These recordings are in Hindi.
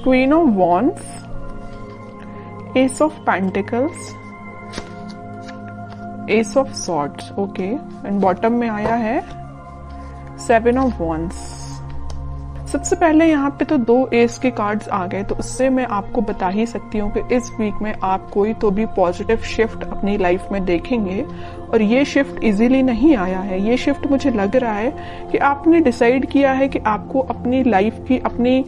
Queen of wands, S of pentacles, S of swords, okay, and bottom में आया है 7 ऑफ वॉन्ड्स। सबसे पहले यहाँ पे तो 2 एस के कार्ड्स आ गए, तो उससे मैं आपको बता ही सकती हूँ कि इस वीक में आप कोई तो भी पॉजिटिव शिफ्ट अपनी लाइफ में देखेंगे। और ये शिफ्ट इजीली नहीं आया है, ये शिफ्ट मुझे लग रहा है कि आपने डिसाइड किया है कि आपको अपनी लाइफ की, अपनी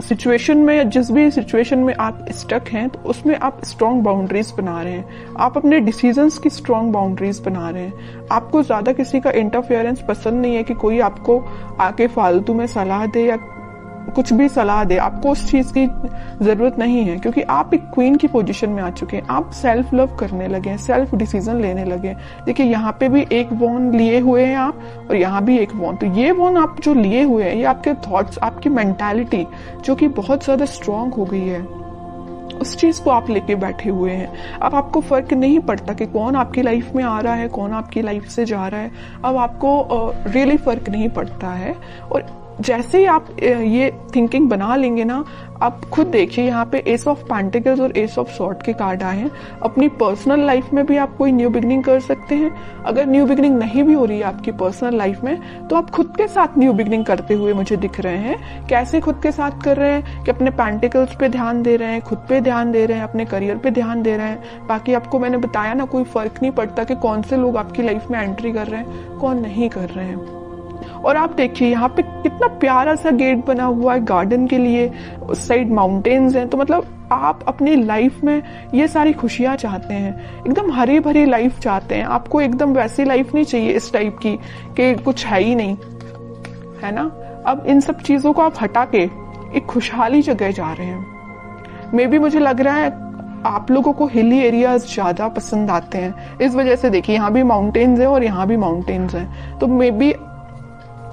सिचुएशन में, जिस भी सिचुएशन में आप स्टक हैं, तो उसमें आप स्ट्रॉन्ग बाउंड्रीज बना रहे हैं, आप अपने डिसीजंस की स्ट्रॉन्ग बाउंड्रीज बना रहे हैं। आपको ज्यादा किसी का इंटरफेरेंस पसंद नहीं है कि कोई आपको आके फालतू में सलाह दे या कुछ भी सलाह दे, आपको उस चीज की जरूरत नहीं है, क्योंकि आप एक क्वीन की पोजीशन में आ चुके हैं। आप सेल्फ लव करने लगे हैं, सेल्फ डिसीजन लेने लगे हैं। देखिए यहाँ पे भी एक वॉन्ड लिए हुए हैं आप, और यहाँ भी एक वॉन्ड। तो ये वॉन्ड आप जो लिए हुए हैं, ये आपके थॉट्स, आपकी मेंटालिटी जो कि बहुत ज्यादा स्ट्रांग हो गई है, उस चीज को आप लेके बैठे हुए हैं। अब आपको फर्क नहीं पड़ता कि कौन आपकी लाइफ में आ रहा है, कौन आपकी लाइफ से जा रहा है। अब आपको रियली फर्क नहीं पड़ता है। और जैसे ही आप ये थिंकिंग बना लेंगे ना, आप खुद देखिए यहाँ पे एस ऑफ पेंटिकल्स और एस ऑफ सॉर्ड के कार्ड आए हैं। अपनी पर्सनल लाइफ में भी आप कोई न्यू बिगनिंग कर सकते हैं। अगर न्यू बिगनिंग नहीं भी हो रही है आपकी पर्सनल लाइफ में, तो आप खुद के साथ न्यू बिगनिंग करते हुए मुझे दिख रहे हैं। कैसे खुद के साथ कर रहे हैं कि अपने पेंटिकल्स पे ध्यान दे रहे हैं, खुद पे ध्यान दे रहे हैं, अपने करियर पे ध्यान दे रहे हैं। बाकी आपको मैंने बताया ना, कोई फर्क नहीं पड़ता कि कौन से लोग आपकी लाइफ में एंट्री कर रहे हैं, कौन नहीं कर रहे हैं। और आप देखिए यहाँ पे कितना प्यारा सा गेट बना हुआ है गार्डन के लिए, उस साइड माउंटेन्स हैं। तो मतलब आप अपनी लाइफ में ये सारी खुशियां चाहते हैं, एकदम हरी भरी लाइफ चाहते हैं। आपको एकदम वैसी लाइफ नहीं चाहिए इस टाइप की कि कुछ है ही नहीं, है ना। अब इन सब चीजों को आप हटा के एक खुशहाली जगह जा रहे हैं। मे बी मुझे लग रहा है आप लोगों को हिली एरियाज ज्यादा पसंद आते हैं, इस वजह से देखिए यहाँ भी माउंटेन्स है और यहाँ भी माउंटेन्स है। तो मे बी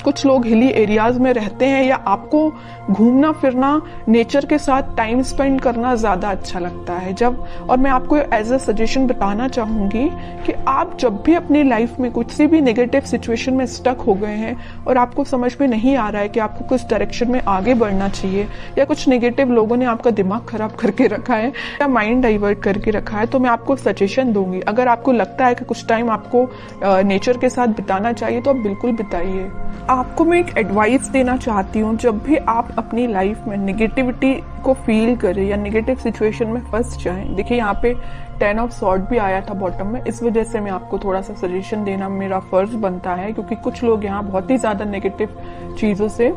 कुछ लोग हिली एरियाज में रहते हैं, या आपको घूमना फिरना, नेचर के साथ टाइम स्पेंड करना ज्यादा अच्छा लगता है जब। और मैं आपको एज अ सजेशन बताना चाहूंगी कि आप जब भी अपनी लाइफ में कुछ सी भी नेगेटिव सिचुएशन में स्टक हो गए हैं और आपको समझ में नहीं आ रहा है कि आपको कुछ डायरेक्शन में आगे बढ़ना चाहिए, या कुछ नेगेटिव लोगों ने आपका दिमाग खराब करके रखा है या माइंड डाइवर्ट करके रखा है, तो मैं आपको सजेशन दूंगी। अगर आपको लगता है कि कुछ टाइम आपको नेचर के साथ बिताना चाहिए, तो आप बिल्कुल बिताइए। आपको मैं एक एडवाइस देना चाहती हूँ, जब भी आप अपनी लाइफ में नेगेटिविटी को फील करें या नेगेटिव सिचुएशन में फंस जाएं, देखिए यहाँ पे 10 ऑफ सॉर्ड भी आया था बॉटम में, इस वजह से मैं आपको थोड़ा सा सजेशन देना मेरा फर्ज बनता है, क्योंकि कुछ लोग यहाँ बहुत ही ज्यादा नेगेटिव चीजों से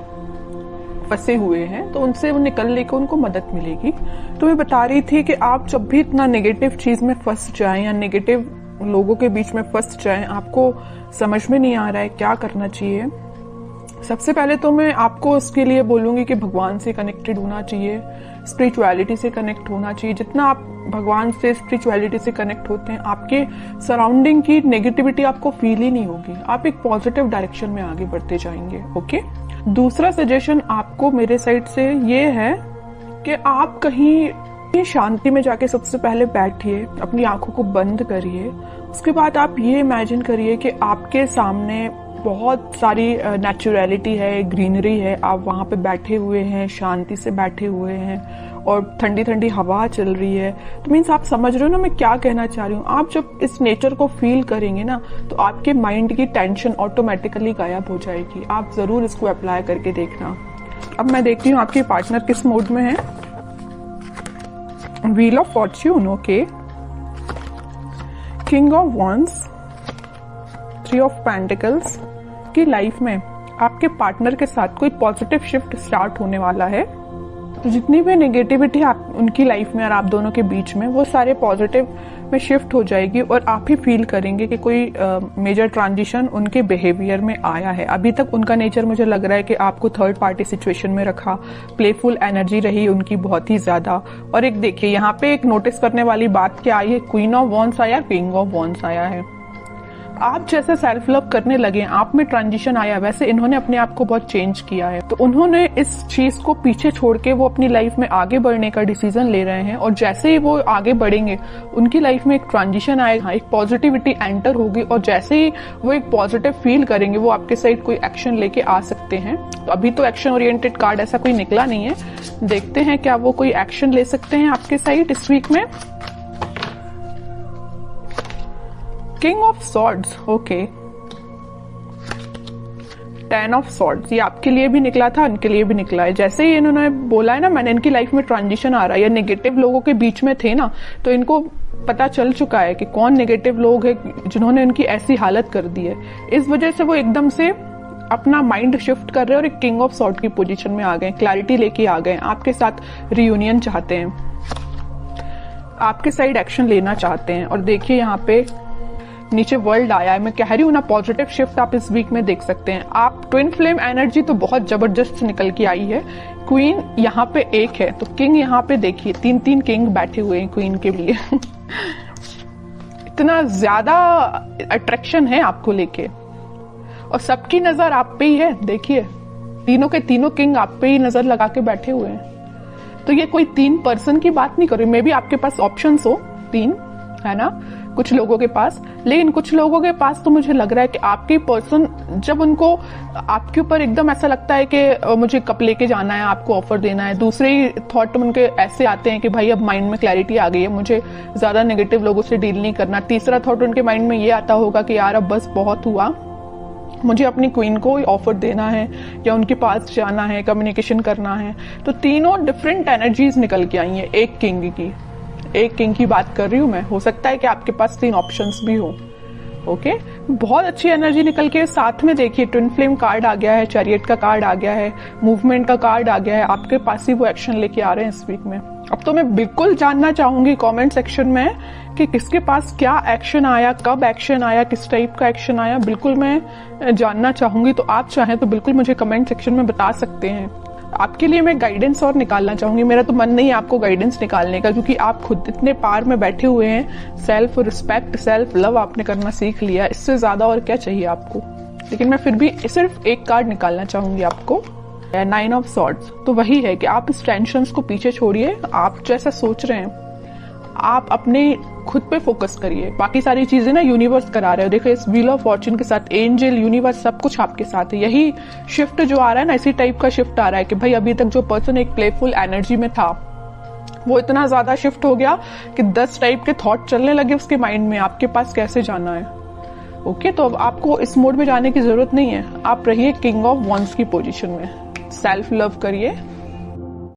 फंसे हुए हैं, तो उनसे वो निकलने को उनको मदद मिलेगी। तो मैं बता रही थी कि आप जब भी इतना नेगेटिव चीज में फंस जाएं या नेगेटिव लोगों के बीच में फंस जाएं, आपको समझ में नहीं आ रहा है क्या करना चाहिए, सबसे पहले तो मैं आपको उसके लिए बोलूंगी कि भगवान से कनेक्टेड होना चाहिए, स्पिरिचुअलिटी से कनेक्ट होना चाहिए। जितना आप भगवान से, स्पिरिचुअलिटी से कनेक्ट होते हैं, आपके सराउंडिंग की नेगेटिविटी आपको फील ही नहीं होगी, आप एक पॉजिटिव डायरेक्शन में आगे बढ़ते जाएंगे। ओके। दूसरा सजेशन आपको मेरे साइड से ये है कि आप कहीं शांति में जाके सबसे पहले बैठिए, अपनी आंखों को बंद करिए। उसके बाद आप ये इमेजिन करिए कि आपके सामने बहुत सारी नेचुरलिटी है, ग्रीनरी है, आप वहां पे बैठे हुए हैं, शांति से बैठे हुए हैं, और ठंडी ठंडी हवा चल रही है। तो मीन्स आप समझ रहे हो ना मैं क्या कहना चाह रही हूँ। आप जब इस नेचर को फील करेंगे ना, तो आपके माइंड की टेंशन ऑटोमेटिकली गायब हो जाएगी। आप जरूर इसको अप्लाई करके देखना। अब मैं देखती हूँ आपके पार्टनर किस मूड में है। Wheel of Fortune, okay, king of wands, 3 of pentacles. की लाइफ में आपके पार्टनर के साथ कोई पॉजिटिव शिफ्ट स्टार्ट होने वाला है। तो जितनी भी नेगेटिविटी आप उनकी लाइफ में और आप दोनों के बीच में, वो सारे पॉजिटिव में शिफ्ट हो जाएगी, और आप ही फील करेंगे कि कोई मेजर ट्रांजिशन उनके बिहेवियर में आया है। अभी तक उनका नेचर मुझे लग रहा है कि आपको थर्ड पार्टी सिचुएशन में रखा, प्लेफुल एनर्जी रही उनकी बहुत ही ज्यादा। और एक देखिए यहाँ पे एक नोटिस करने वाली बात क्या आई है, क्वीन ऑफ वॉन्ड्स आया, किंग ऑफ वॉन्ड्स आया है। आप जैसे सेल्फ लव करने लगे, आप में ट्रांजिशन आया, वैसे इन्होंने अपने आप को बहुत चेंज किया है। तो उन्होंने इस चीज को पीछे छोड़ के वो अपनी लाइफ में आगे बढ़ने का डिसीजन ले रहे हैं, और जैसे ही वो आगे बढ़ेंगे उनकी लाइफ में एक ट्रांजिशन आएगा, एक पॉजिटिविटी एंटर होगी, और जैसे ही वो एक पॉजिटिव फील करेंगे वो आपके साइड कोई एक्शन लेके आ सकते हैं। तो अभी तो एक्शन ओरिएंटेड कार्ड ऐसा कोई निकला नहीं है, देखते हैं क्या वो कोई एक्शन ले सकते हैं आपके साइड इस वीक में। King of swords, okay, 10 of swords, ये आपके लिए भी निकला था, इनके लिए भी निकला है। जैसे ही इन्होंने बोला है ना, मैंने इनकी लाइफ में ट्रांजिशन आ रहा है, या नेगेटिव लोगों के बीच में थे ना, तो इनको पता चल चुका है कि कौन नेगेटिव लोग है जिन्होंने इनकी ऐसी हालत कर दी है। इस वजह से वो एकदम से अपना माइंड शिफ्ट कर रहे हैं और एक किंग ऑफ सॉर्ड की पोजीशन में आ गए, क्लैरिटी लेके आ गए, आपके साथ रियूनियन चाहते हैं, आपके साइड एक्शन लेना चाहते हैं। और देखिए यहाँ पे नीचे वर्ल्ड आया है, मैं कह रही हूँ ना, पॉजिटिव शिफ्ट आप इस वीक में देख सकते हैं। आप ट्विन फ्लेम एनर्जी तो बहुत जबरदस्त निकल के आई है। क्वीन यहाँ पे एक है, तो किंग यहाँ पे देखिए 3 किंग बैठे हुए हैं क्वीन के लिए इतना ज्यादा अट्रैक्शन है आपको लेके, और सबकी नजर आप पे ही है। देखिए तीनों के तीनों किंग आप पे ही नजर लगा के बैठे हुए हैं। तो ये कोई 3 पर्सन की बात नहीं कर रही, मे बी आपके पास ऑप्शंस हो 3, है ना, कुछ लोगों के पास, लेकिन कुछ लोगों के पास तो मुझे लग रहा है कि आपके पर्सन जब उनको आपके ऊपर एकदम ऐसा लगता है कि मुझे कप लेके जाना है, आपको ऑफर देना है, दूसरे ही थॉट उनके ऐसे आते हैं कि भाई अब माइंड में क्लैरिटी आ गई है, मुझे ज्यादा नेगेटिव लोगों से डील नहीं करना। तीसरा थॉट उनके माइंड में ये आता होगा कि यार अब बस बहुत हुआ, मुझे अपनी क्वीन को ऑफर देना है या उनके पास जाना है, कम्युनिकेशन करना है। तो तीनों डिफरेंट एनर्जीज निकल के आई हैं एक किंग की बात कर रही हूं मैं। हो सकता है कि आपके पास 3 ऑप्शंस भी हो। ओके, बहुत अच्छी एनर्जी निकल के साथ में देखिए ट्विन फ्लेम कार्ड आ गया है, चैरियट का कार्ड आ गया है, मूवमेंट का कार्ड आ गया है, आपके पास ही वो एक्शन लेके आ रहे हैं इस वीक में। अब तो मैं बिल्कुल जानना चाहूंगी कमेंट सेक्शन में कि किसके पास क्या एक्शन आया, कब एक्शन आया, किस टाइप का एक्शन आया, बिल्कुल मैं जानना चाहूंगी। तो आप चाहें तो बिल्कुल मुझे कमेंट सेक्शन में बता सकते हैं। आपके लिए मैं गाइडेंस और निकालना चाहूंगी, मेरा तो मन नहीं है आपको गाइडेंस निकालने का, क्योंकि आप खुद इतने पार में बैठे हुए हैं। सेल्फ रिस्पेक्ट, सेल्फ लव आपने करना सीख लिया, इससे ज्यादा और क्या चाहिए आपको। लेकिन मैं फिर भी सिर्फ एक कार्ड निकालना चाहूंगी आपको, 9 ऑफ सॉर्ड्स। तो वही है कि आप इस टेंशन को पीछे छोड़िए, आप जैसा सोच रहे हैं आप अपने खुद पे फोकस करिए, बाकी सारी चीजें ना यूनिवर्स करा रहे हो। देखो इस व्हील ऑफ फॉर्च्यून के साथ एंजल, यूनिवर्स, सब कुछ आपके साथ है। यही शिफ्ट जो आ रहा है ना, इसी टाइप का शिफ्ट आ रहा है कि भाई अभी तक जो पर्सन एक प्लेफुल एनर्जी में था वो इतना ज्यादा शिफ्ट हो गया कि 10 टाइप के थॉट चलने लगे उसके माइंड में, आपके पास कैसे जाना है। ओके, तो अब आपको इस मोड में जाने की जरूरत नहीं है, आप रहिए किंग ऑफ वॉन्ड्स की पोजीशन में, सेल्फ लव करिए,